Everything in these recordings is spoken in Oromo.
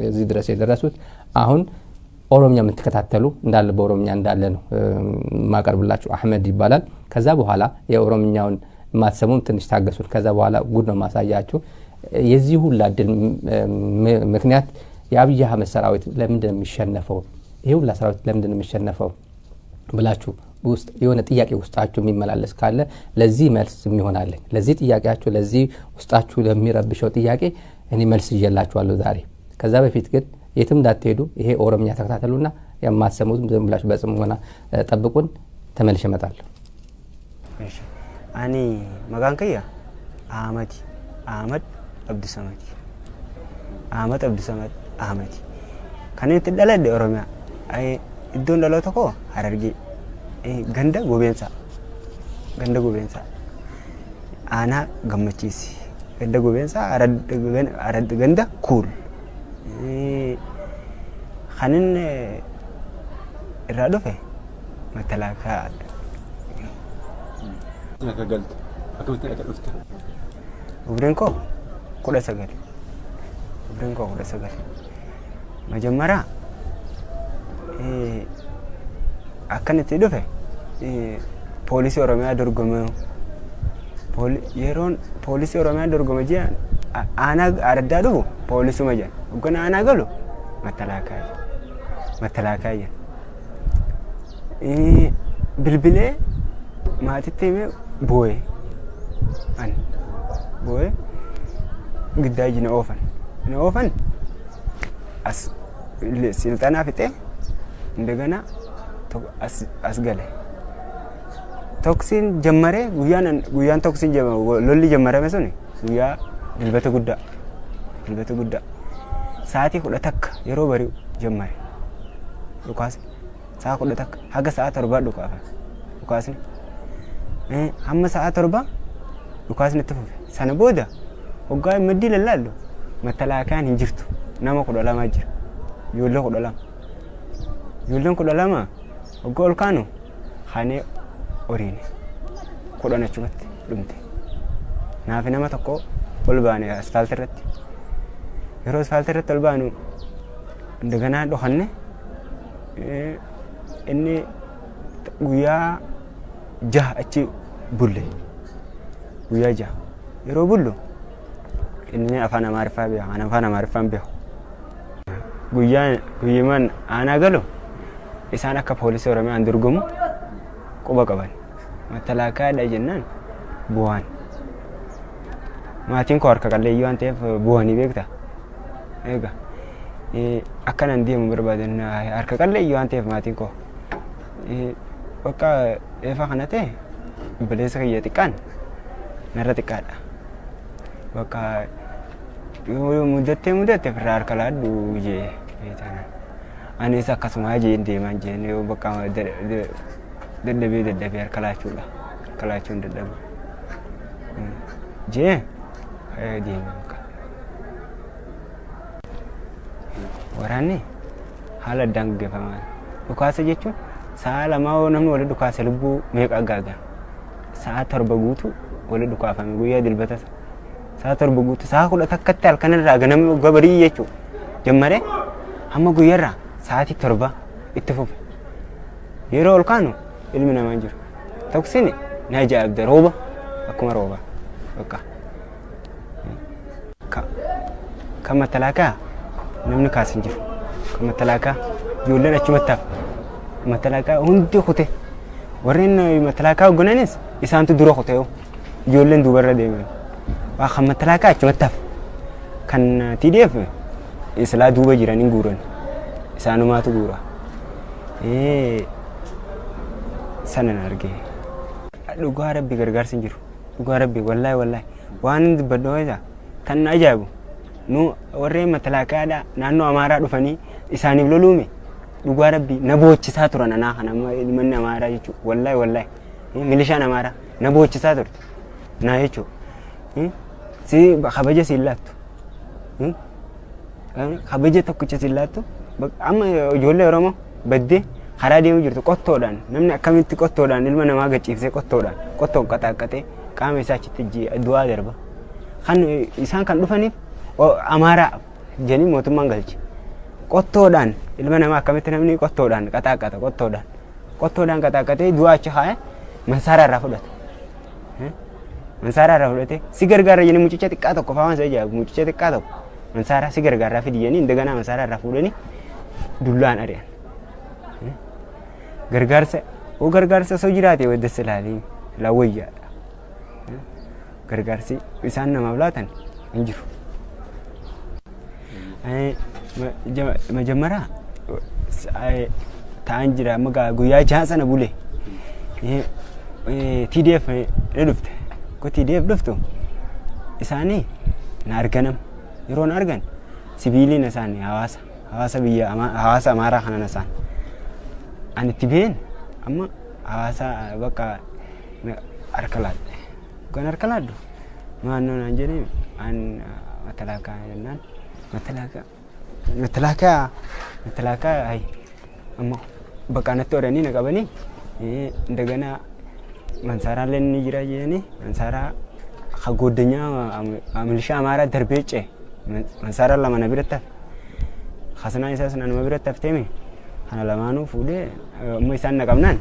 እዚህ ድረስ የደረሱት አሁን ኦሮምኛ የምትከታተሉ እንዳለ በኦሮምኛ እንዳለ ነው ማቀርብላችሁ አህመድ ይባላል ከዛ በኋላ የኦሮምኛውን ማትሰሙም ትንሽ ታገሱን ከዛ በኋላ ጉድ ነው ማሳያችሁ የዚህ ሁሉ አድል ምክንያት የአብይ አህመድ ሰራዊት ለምንድን ነው የሚሸነፈው ይሄ ሁሉ ሰራዊት ለምንድን ነው የሚሸነፈው ብላችሁ ውስጥ የሆነ ጥያቄ ውስጣችሁ የሚመላለስ ካለ ለዚህ መልስ የሚሆናለኝ ለዚህ ጥያቄያችሁ ለዚህ ውስጣችሁ ለሚረብሸው ጥያቄ እኔ መልስ ይዤላችኋለሁ ዛሬ ከዛ በፊት ግን የትም እንዳትሄዱ ይሄ ኦሮምኛ ተከታተሉና የማትሰሙት ዝም ብላችሁ በጽሞና ጠብቁን ተመልሼ እመጣለሁ እሺ አኒ መጋንከያ አህመድ አብዱሰመድ አህመድ ከኔት ደለደ ኦሮሚያ አይ iddoon dhaloota koo Harargee ganda gobensa ana gammachiisi ganda gobensa arad ganda cool khanin irra dhufe matalaka naka galta akamta aka dhufta ubren ko kuda sagal majamara akkanatti dhufe ፖሊሲ ኦሮሚያ ደርጎመ የሮን ፖሊሲ ኦሮሚያ ደርጎመ ጂ አና አረዳዱ ፖሊሱ መጀን ግን አና ገሉ መተላካያ ብልብሌ ማትቴሜ ቦይ ግዳጅ ነው ኦፈን ስልጣና ፍጤ እንደገና አስገለ ቶክሲን ጀመረ ጉያን ቶክሲን ሎሊ ጀመረ መሰለኝ ጉያ ድልበተ ጉዳ ሰዓቲ ሁለተክ የሮ በሪው ጀመረ ሉካስ ሰዓት ሁለተክ ሀገ ሰዓት 40 ሉካስ አመ ሰዓት 40 ሉካስ ነጥፍ ሰነቦዳ ወጋይ መዲለላሉ መተላካን እንጅርቱ ናማ ኩዳላማ ጅር ዮለን ኩዳላማ ወጋል ካኑ ኻኔ ኦሪኔ ኩዳነቹበት ዱምቴ ናፊናማ ተኮ ወልባኔ አስፋልት ረቲ የሮ አስፋልት ረቲ ወልባኑ እንደገና ዶኸነ እኔ ጉያ ጃ እቺ ቡሌ ጉያ ጃ የሮ ቡሉ እኔ አፋና ማርፋ ቢያ አናፋና ማርፋም ቢያ ጉያማን አናገሎ ኢሳና ከፖሊስ ኦሮሚያ አንድርጉሙ ቁበቀበል መተላካ ዳጀናን ቡዋን ማቲን ኮርካ ቀለዩ አንተ ቡዋኒ ቤክታ ኤጋ አካና እንዲም በርባደና አርካ ቀለዩ አንተ ማቲን ኮ በቃ ኤፋ ከነቴ በለሰ ከየጥቃን ነረጥቃዳ በቃ ሙደቴ ፍራር ከላዱ ጄ ቤታና አኔሳ ከስማጄ እንደማንጄ ነው በቃ ደደቤ አርከላችሁ እንደደብ ጄ ዲንካ ወራኔ ሀለ ዳንገፈማ ዱካሰ ጀቹ ሳላማው ነም ወለ ዱካሰ ልቡ መቃጋጋ ሰዓት ተርበጉቱ ወለ ዱካፋም ጉያ ድልበተ ሰዓት ተርበጉቱ ሳሁለ ተከታል ከነራ ገነም ገበሪ የቹ ጀመረ አማ ጉየራ ሰዓት ተርባ ይተፈፍ የሮል ካኑ ilmina manjir toksini naja abda roba akuma roba baka kama talaka namni kasinjir kama talaka yolen achi matalaka hundi khote warin matalaka gunanis isantu duro khote yolen dubarra deme wa kama talaka achi mataf kan TDF isla duba jirani nguran isanu matu gura sanan arge duga rabbi gargar sinjiru duga rabbi wallahi wan badoya tan ajabu nu warre matalaka da nanu amara dufani isani lolume duga rabbi nabochi saturana na hana man amara yichu wallahi milisha amara nabochi satur na yichu si khabaje silatu khabaje tokkiche silatu amma jolle romo badde haradeemu jirtu qottoodhaan namni akkamitti qottoodhaan ilma namaa gachiifsee qottoodhaan qottoon qaxaaqate qaama isaa achitti du'aa darba kan isaan kan dhufaniif amaara jeni mootummaan galche. Qottoodhaan ilma namaa akkamitti namni qottoodhaan qaxaaqata qottoodhaan qaxaaqatee du'a achi haa'e mansaara irraa fudhata. Mansaara irraa fudhatee si gargaara jeni mucicha xiqqaa tokko fa'aan isa ijaabu mucicha xiqqaa tokko mansaara si gargaarraa fidi jeni indaganaa mansaara irraa fuudhanii dullaan ari'an. Gargaarsa osoo jiraate wadda silaalee laawwayyaadha. Gargaarsi isaan namaaf laatan hin jiru. Majammaraa ta'an jira amma guyyaa jaha sana bulee TDF ni dhufte. Ko TDF dhuftu isaanii na arganam yeroo na argan sibiiliin isaanii hawaasa biyya hawaasa Amaaraa kana isaan ani itti been amma hawaasa bakka harkalaadhe kan harkalaadhu maannoo naan jedhee an matalaakaa jennaan matalaakaa ay amma bakka natti horanii na qabanii indagana mansaaraalee ni jira jedhanii mansaaraa hagooddanyaa milishaa Amaaraa darbeecce mansaaraa lama na biratti hafe hasanaa isaas nama biratti hafteemi kana lamaanuu fuudhee amma isaan na qabnaan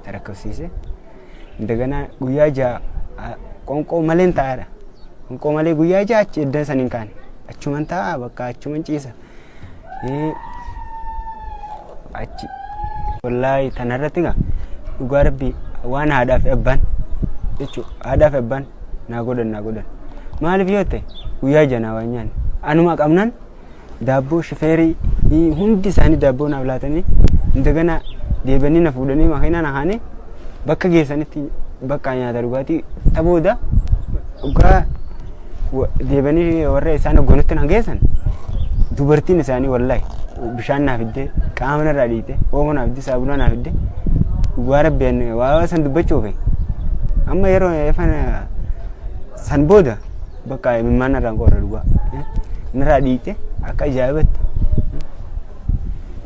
tarakkabsiise indagana guyyaa jaha qonqoo malee taa'aadha qonqoo malee guyyaa jaha achi edda saniin kaane achuman taa'a bakka achuman ciisa achi wallaahi tanarratti gaa dhugaa rabbii waan haadhaaf abbaan jechuudha haadhaaf abbaan naa godhan maaliif yoo ta'e guyyaa janaa waan nyaanne anuma qabnaan daabboo shifeerii hundi isaanii daabboo naaf laatanii indagana deebanii na fuudhanii makiinaa na haane bakka geessanitti bakka nyaata dhugaatii tabooda dhugaa deebanii warra isaan hogganutti na geessan dubartiin isaanii wallaahi bishaan naaf fiddee qaama narraa dhiite oomo naaf fiddee saabuna naaf fiddee dhugaa rabbeen waa san dubbachuuf amma yeroo eefana san booda bakka imimmaan narraan qorra dhugaa narraa dhiite akka ajaa'ibatti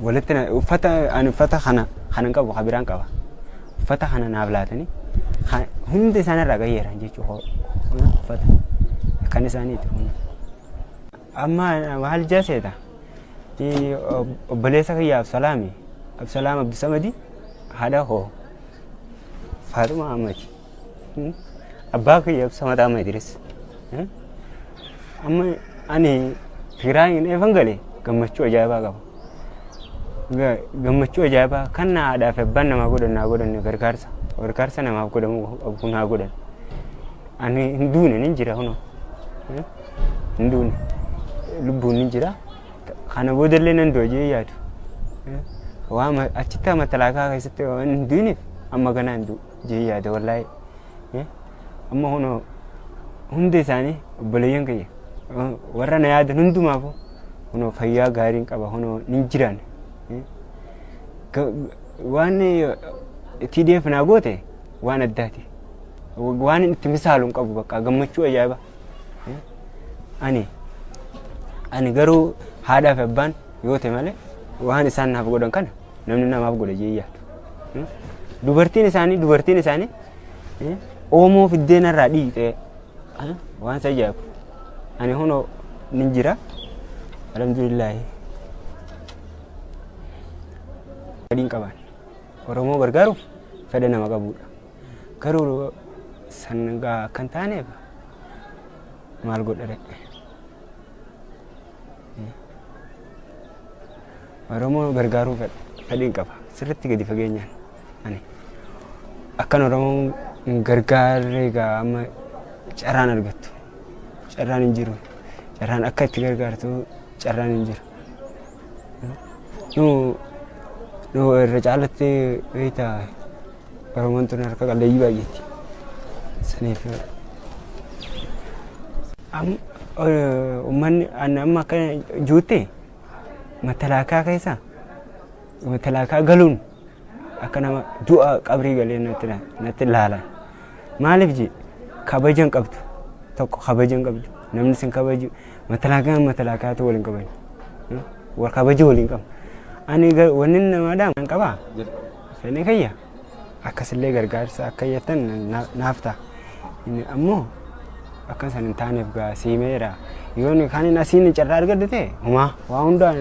walitti uffata kana qabu habiraan qaba uffata kana naaf laatanii hundi isaanirraa qayyeeran jechuudha uffata kan isaaniiti amma maal jaaseeta obboleessa kiyya Absalaam Abdusamadi haadha hoo Faatuma Ahmadi abbaa kiyya Absamad Ahmadiris amma ani Tigiraayin eefan galee gammachuu ajaa'ibaa qaba. Gammachuu ajaa'ibaa kan na haadhaaf abbaan namaa godhan gargaarsa namaaf godhamu naa godhan. Ani hin duune nin jira hunoo. Hin duune lubbuun nin jira. Kana boodallee nan doojee yaadu. Waan achitti matalaakaa keessatti waan hin duuneef amma ganaa hin jee yaada wallaahi. Amma hunoo hundi isaanii obboleeyyan kiyya. Warra na yaadan hundumaafu hunoo fayyaa gaariin qaba hunoo nin jiraan. Waan TDF naa goote waan addaati. Waan itti misaaluun qabu bakka gammachuu ajaa'iba. Ani garuu haadhaaf abbaan yoo ta'e malee waan isaan naaf godhan kana namni namaaf godha jee yaadu. Dubartiin isaanii oomoo fiddeen irraa dhiite waan isa ajaa'ibu. Ani hunoo nin jira alhamdulillahi. Fedhiin qaban Oromoo gargaaruuf fedha nama qabudha. Garuu sangaa akkan taaneef maal godhare. Oromoo gargaaruuf fedhiin qaba sirriitti gadi fageenyaan ani akkan Oromoo gargaaree gaa amma carraan argattu. Carraan hin jiru. Carraan akka itti gargaartu carraan hin jiru. Nu irra caalatti wayita Oromoon tun harka qalleeyyii baay'eetti. Saniif uummanni amma akka juutte matalaakaa keessa matalaakaa galuun akka nama du'a qabrii galee natti ilaalan. Maaliif jee kabajan qabdu. Tokko kabajan qabdu namni sin kabaju matalakaatu waliin kabaju wal kabaju waliin qabu ani wanni namaadhaan kan qabaa fedhii kiyya akkasillee gargaarsa akka yettan naaf ta'a ammoo akka san hin taaneef gaa siimeera yoon kan inni asiin carraa argadde homaa waa hundaan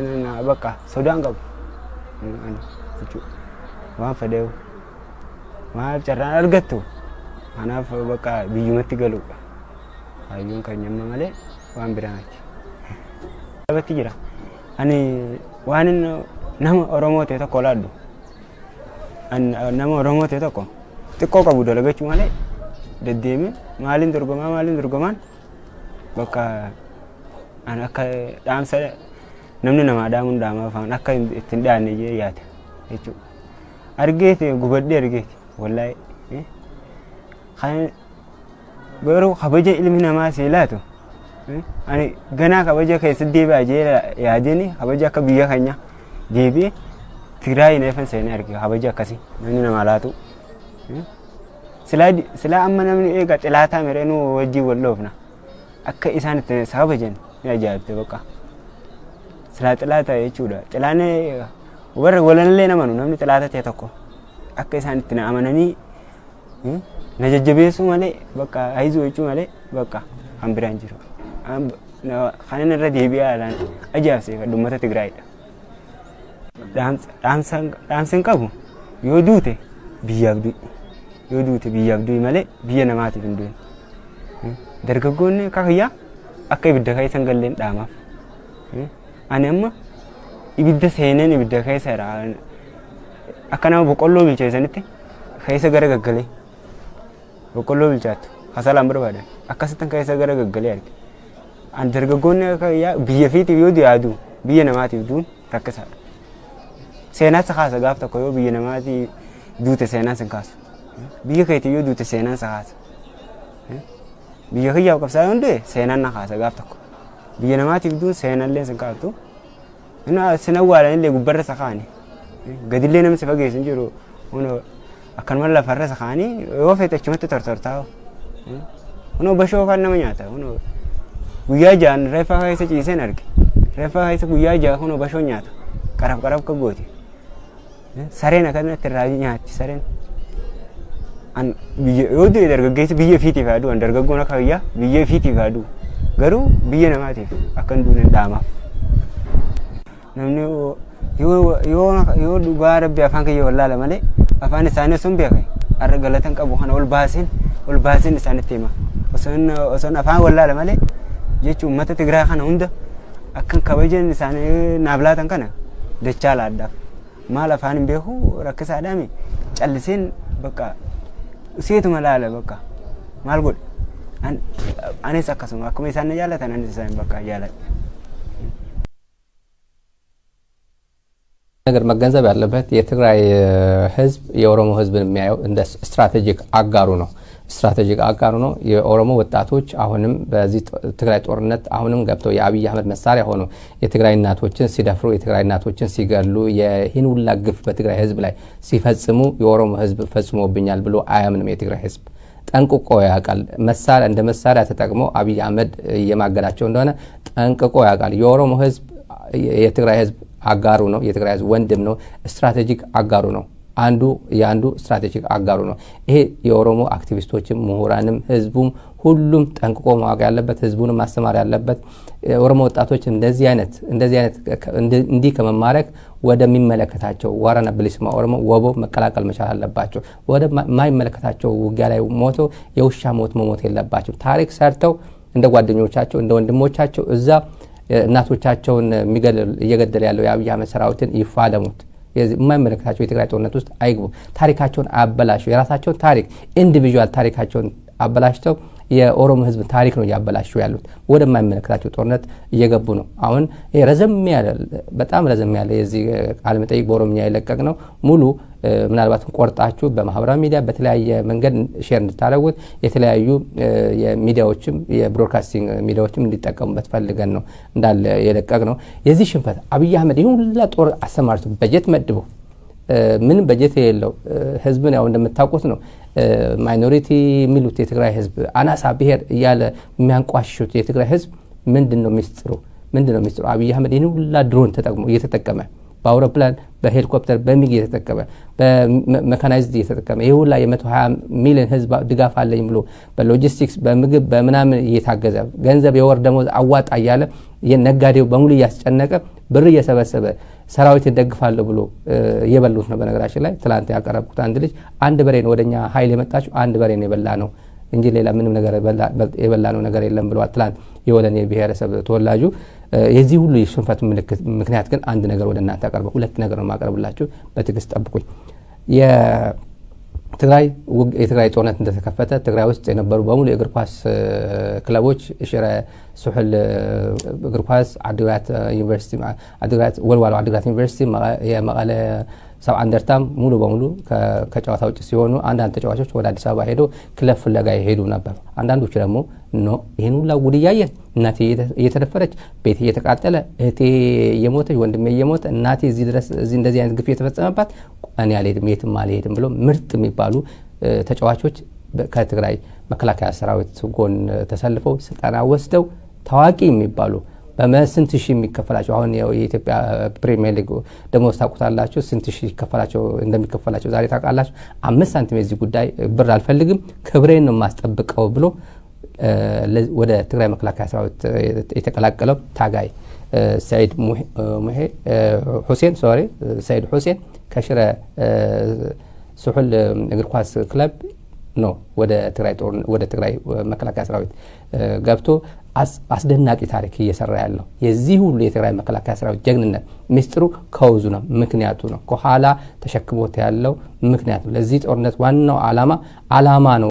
bakka sodaan qabu waan fedheewu maal carraa argattu kanaaf bakka biyyumatti galuudha hayyuun kan nyamma malee waan biraati abatti jira ani waan nama Oromoo ta'e tokko laaddu nama Oromoo ta'e tokko xiqqoo qabu dalagachuu malee deddeeme maaliin dorgomaan bakka an akka dhaamsa namni nama dhaamuun dhaamaa afaan akka ittiin dhaanne jee yaata jechuudha argeete gubadde argeete wallahi kan garuu kabaja ilmi namaa seelaatu ani ganaa kabaja keessa deebi'aa jee yaadeni kabaja akka biyya keenya deebi'ee Tigraay neefan seenee arge kabaja akkasii namni nama laatu sila amma namni eega xilaataa mireenuu wajjii walloofna akka isaan itti sabajan ni ajaa'ibte bakka sila xilaata jechuudha xilaanee warra walallee namanu namni xilaata ta'e tokko akka isaan itti na amananii na jajjabeessuu malee bakka haizuu jechuu malee bakka kan biraan jiru kan irra deebi'aa ajaa'ibse uummata Tigraayidha. Dhaamsan qabu yoo duute biyyaaf du'i malee biyya namaatiif hin du'in. Dargaggoonni kakayyaa akka ibidda keessa hin galleen dhaamaaf. Ani amma ibidda seeneen ibidda keessa jira akka nama boqqolloo bilcheessanitti keessa gara gaggalee boqqolloo bilchaattu hasalaan barbaadan akkasittan keessa gara gaggalee arge. Ani dargaggoonni kakayyaa biyya fiitiif yoo yaadu biyya namaatiif du'uun rakkisaadha. Seenaan sakaasa gaaf tokko yoo biyya namaatiif duute seenaan sin kaasu. Biyya keetii yoo duute seenaan sakaasa. Biyya kiyyaaf qabsaa yoo hundee seenaan na kaasa gaaf tokko. Biyya namaatiif duun seenaan illee sin kaaftu. Sin awwaalan illee gubbarra sakaani. Gadillee namni si fageessu hin jiru. Akkanuma lafarra sakaanii yoo feete achumatti tortortaa'u. Bashoo kan nama nyaata. Guyyaa ja'an reeffa keessa ciiseen arge. Reeffa keessa guyyaa ja'a bashoo nyaata. Qarab ka gooti. Sareen akkanatti irraa nyaatti sareen. An biyya yoo du'e dargaggeessi biyya fiitiif yaadu an dargaggoon akka biyya biyya fiitiif yaadu garuu biyya namaatiif akka hin duune dhaamaaf. Namni yoo dhugaa rabbi afaan kiyya wallaala malee afaan isaanii sun beekai har'a galatan qabu kana ol baaseen isaanitti hima. Osoo afaan wallaala malee jechuun uummata Tigraay kana hunda akkan kabajan isaanii naaf laatan kana dachaa laaddaaf. Maal afaan hin beeku rakkisaadhaami calliseen bakka seetuma laala bakka maal godhe anis akkasuma akkuma isaan jaallatan anis isaan bakka jaalladha. ነገር መገንዘብ ያለበት የትግራይ ህዝብ የኦሮሞ ህዝብን የሚያየው እንደ ስትራቴጂክ አጋሩ ነው። የኦሮሞ ወጣቶች አሁንም በዚህ ትግራይ ጦርነት አሁንም ገብተው የአብይ አህመድ መሳሪያ ሆኖ የትግራይ እናቶችን ሲደፍሩ የትግራይ እናቶችን ሲገሉ የሂን ሁላ ግፍ በትግራይ ህዝብ ላይ ሲፈጽሙ የኦሮሞ ህዝብ ፈጽሞብኛል ብሎ አያምንም። የትግራይ ህዝብ ጠንቅቆ ያውቃል። እንደ መሳሪያ ተጠቅሞ አብይ አህመድ እየማገዳቸው እንደሆነ ጠንቅቆ ያውቃል። የኦሮሞ ህዝብ የትግራይ ህዝብ አጋሩ ነው። የትግራይ ህዝብ ወንድም ነው። ስትራቴጂክ አጋሩ ነው። አንዱ ስትራቴጂክ አጋሩ ነው። ይሄ የኦሮሞ አክቲቪስቶችም ምሁራንም ህዝቡም ሁሉም ጠንቅቆ ማወቅ ያለበት ህዝቡንም ማስተማር ያለበት ኦሮሞ ወጣቶች እንደዚህ አይነት እንዲህ ከመማረክ ወደሚመለከታቸው ዋራና ብሊስማ ኦሮሞ ወቦ መቀላቀል መቻል አለባቸው። ወደ ማይመለከታቸው ውጊያ ላይ ሞቶ የውሻ ሞት መሞት የለባቸው። ታሪክ ሰርተው እንደ ጓደኞቻቸው እንደ ወንድሞቻቸው እዛ እናቶቻቸውን እየገደለ ያለው የአብይ አህመድ ሰራዊትን ይፋለሙት። የማይመለከታቸው የትግራይ ጦርነት ውስጥ አይግቡ። ታሪካቸውን አበላሹ። የራሳቸውን ታሪክ ኢንዲቪጁዋል ታሪካቸውን አበላሽተው የኦሮሞ ህዝብ ታሪክ ነው ያበላሹ ያሉት። ወደማይመለከታቸው ጦርነት እየገቡ ነው። አሁን በጣም ረዘም ያለ የዚህ ቃለ መጠይቅ በኦሮምኛ የለቀቅ ነው። ሙሉ ምናልባት ቆርጣችሁ በማህበራዊ ሚዲያ በተለያየ መንገድ ሼር እንድታደርጉት የተለያዩ የሚዲያዎችም የብሮድካስቲንግ ሚዲያዎችም እንዲጠቀሙበት ፈልገን ነው እንዳለ የለቀቅ ነው። የዚህ ሽንፈት አብይ አህመድ ይሁን ሁላ ጦር አሰማርቶ በጀት መድቦ ምን በጀት የለው ህዝብን ያው እንደምታውቁት ነው ማይኖሪቲ የሚሉት የትግራይ ህዝብ አናሳ ብሔር እያለ የሚያንቋሽሹት የትግራይ ህዝብ ምንድነው ሚስጥሩ? አብይ አህመድ ይሁን ሁላ ድሮን እየተጠቀመ በአውሮፕላን በሄሊኮፕተር በሚግ እየተጠቀመ በሜካናይዝድ እየተጠቀመ ይሄ ሁላ የ120 ሚሊዮን ህዝብ ድጋፍ አለኝ ብሎ በሎጂስቲክስ በምግብ በመናምን እየታገዘ ገንዘብ የወር ደሞዝ አዋጣ እያለ የነጋዴው በሙሉ እያስጨነቀ ብር እየሰበሰበ ሰራዊት ይደግፋል ብሎ እየበሉት ነው። በነገራችን ላይ ትላንት ያቀረብኩት አንድ ልጅ አንድ በሬ ነው ወደኛ ኃይል የመጣችው አንድ በሬ ነው የበላ ነው እንጂ ሌላ ምንም ነገር የበላ ነው ነገር የለም ብለዋል ትላንት የወለኔ ብሔረሰብ ተወላጁ። የዚህ ሁሉ የሽንፈት ምክንያት ግን አንድ ነገር ወደ እናንተ አቀርበው ሁለት ነገር ነው ማቀርብላችሁ፣ በትዕግስት ጠብቁኝ። የትግራይ ጦርነት እንደተከፈተ ትግራይ ውስጥ የነበሩ በሙሉ የእግር ኳስ ክለቦች ሽረ ሱሑል እግር ኳስ አዲግራት ዩኒቨርሲቲ ወልዋሎ አዲግራት ዩኒቨርሲቲ የመቀለ ሰብዓ እንደርታም ሙሉ በሙሉ ከጨዋታ ውጭ ሲሆኑ አንዳንድ ተጫዋቾች ወደ አዲስ አበባ ሄዶ ክለብ ፍለጋ ይሄዱ ነበር። አንዳንዶቹ ደግሞ ይሄን ሁላ ጉድ እያየን እናቴ እየተደፈረች ቤት እየተቃጠለ እህቴ እየሞተች ወንድሜ እየሞተ እናቴ እዚህ እንደዚህ አይነት ግፍ እየተፈጸመባት እኔ አልሄድም የትም አልሄድም ብሎ ምርጥ የሚባሉ ተጫዋቾች ከትግራይ መከላከያ ሰራዊት ጎን ተሰልፈው ስልጠና ወስደው ታዋቂ የሚባሉ በመስንት ሺህ የሚከፈላቸው አሁን የኢትዮጵያ ፕሪሚየር ሊግ ደሞዝ ታውቁታላችሁ ስንት ሺህ እንደሚከፈላቸው ዛሬ ታውቃላችሁ። 5 ሳንቲም የዚህ ጉዳይ ብር አልፈልግም ክብሬን ነው ማስጠብቀው ብሎ ወደ ትግራይ መከላከያ ሰራዊት የተቀላቀለው ታጋይ ሰይድ ሁሴን ከሽረ ሱሑል እግር ኳስ ክለብ ነው ወደ ትግራይ መከላከያ ሰራዊት ገብቶ አስደናቂ ታሪክ እየሰራ ያለው። የዚህ ሁሉ የትግራይ መከላከያ ሰራዊት ጀግንነት ሚስጥሩ ከውዙ ነው፣ ምክንያቱ ነው፣ ከኋላ ተሸክሞት ያለው ምክንያቱ። ለዚህ ጦርነት ዋናው ዓላማ ነው።